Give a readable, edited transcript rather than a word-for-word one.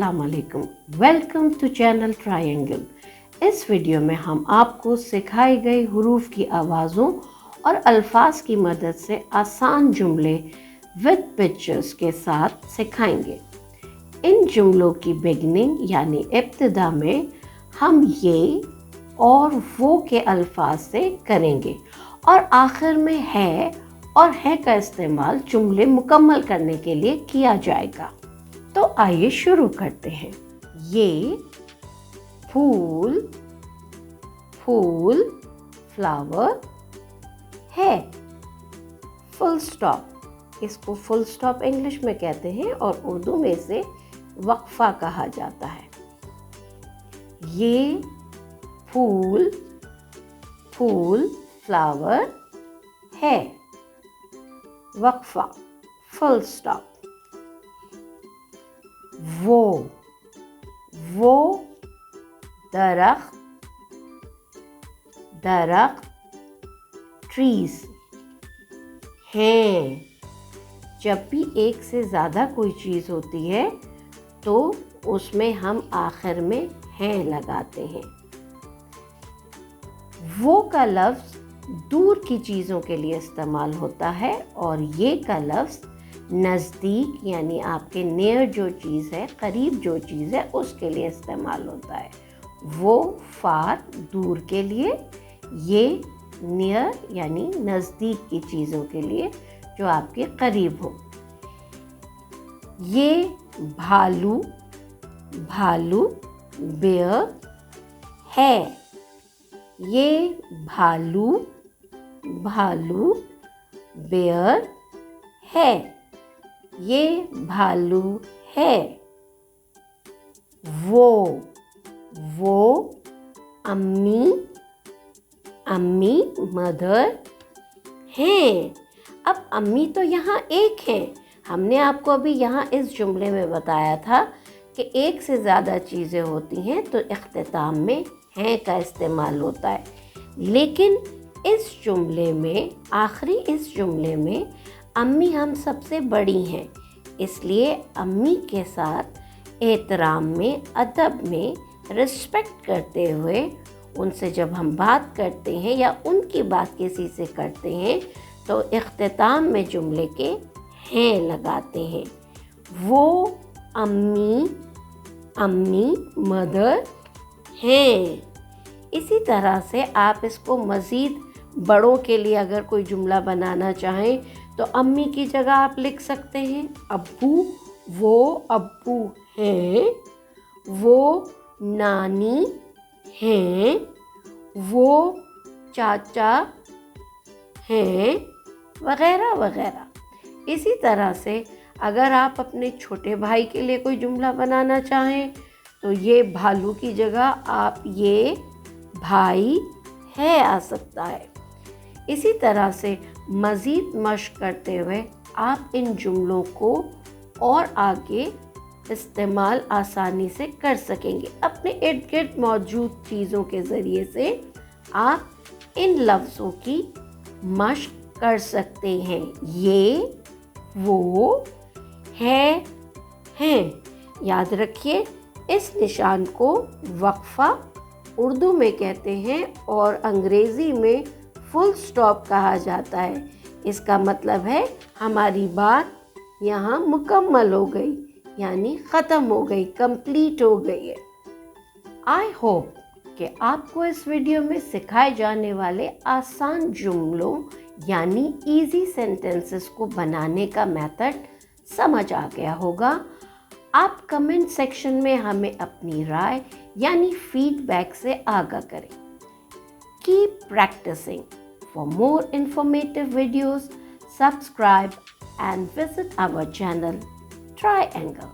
अस्सलाम वालेकुम, welcome to channel triangle. इस वीडियो में हम आपको सिखाई गई हुरूफ की आवाज़ों और अल्फाज की मदद से आसान जुमले विद पिक्चर्स के साथ सिखाएंगे। इन जुमलों की बिगनिंग यानी इब्तिदा में हम ये और वो के अल्फाज से करेंगे और आखिर में है और है का इस्तेमाल जुमले मुकम्मल करने के लिए किया जाएगा। तो आइए शुरू करते हैं। ये फूल फूल फ्लावर है। फुल स्टॉप, इसको फुल स्टॉप इंग्लिश में कहते हैं और उर्दू में इसे वक्फा कहा जाता है। ये फूल फूल फ्लावर है। वक्फा, फुल स्टॉप। वो दरख्त दरख्त ट्रीज हैं। जब भी एक से ज़्यादा कोई चीज़ होती है तो उसमें हम आखिर में हैं लगाते हैं। वो का लफ्ज़ दूर की चीज़ों के लिए इस्तेमाल होता है और ये का लफ्ज़ नज़दीक यानी आपके नियर जो चीज़ है, करीब जो चीज़ है, उसके लिए इस्तेमाल होता है। वो फार दूर के लिए, ये नियर यानी नज़दीक की चीज़ों के लिए जो आपके करीब हो। ये भालू भालू बेयर है। ये भालू भालू बेयर है। ये भालू है। वो अम्मी अम्मी मदर हैं। अब अम्मी तो यहाँ एक है। हमने आपको अभी यहाँ इस जुमले में बताया था कि एक से ज़्यादा चीज़ें होती हैं तो इख्तिताम में हैं का इस्तेमाल होता है, लेकिन इस जुमले में, आखिरी इस जुमले में अम्मी हम सबसे बड़ी हैं, इसलिए अम्मी के साथ एहतराम में, अदब में, रिस्पेक्ट करते हुए उनसे जब हम बात करते हैं या उनकी बात किसी से करते हैं तो इख्तिताम में जुमले के हैं लगाते हैं। वो अम्मी अम्मी मदर हैं। इसी तरह से आप इसको मज़ीद बड़ों के लिए अगर कोई जुमला बनाना चाहें तो अम्मी की जगह आप लिख सकते हैं अब्बू। वो अब्बू हैं। वो नानी हैं। वो चाचा हैं, वगैरह वगैरह। इसी तरह से अगर आप अपने छोटे भाई के लिए कोई जुमला बनाना चाहें तो ये भालू की जगह आप ये भाई है आ सकता है। इसी तरह से मज़ीद मश्क करते हुए आप इन जुमलों को और आगे इस्तेमाल आसानी से कर सकेंगे। अपने इर्द गिर्द मौजूद चीज़ों के ज़रिए से आप इन लफ्ज़ों की मश्क कर सकते हैं। ये वो है हैं। याद रखिए, इस निशान को वक्फा उर्दू में कहते हैं और अंग्रेज़ी में फुल स्टॉप कहा जाता है। इसका मतलब है हमारी बात यहाँ मुकम्मल हो गई, यानी ख़त्म हो गई, कंप्लीट हो गई है। आई होप कि आपको इस वीडियो में सिखाए जाने वाले आसान जुमलों यानी इजी सेंटेंसेस को बनाने का मेथड समझ आ गया होगा। आप कमेंट सेक्शन में हमें अपनी राय यानी फीडबैक से आगाह करें। Keep practicing. For more informative videos, subscribe and visit our channel Triangle.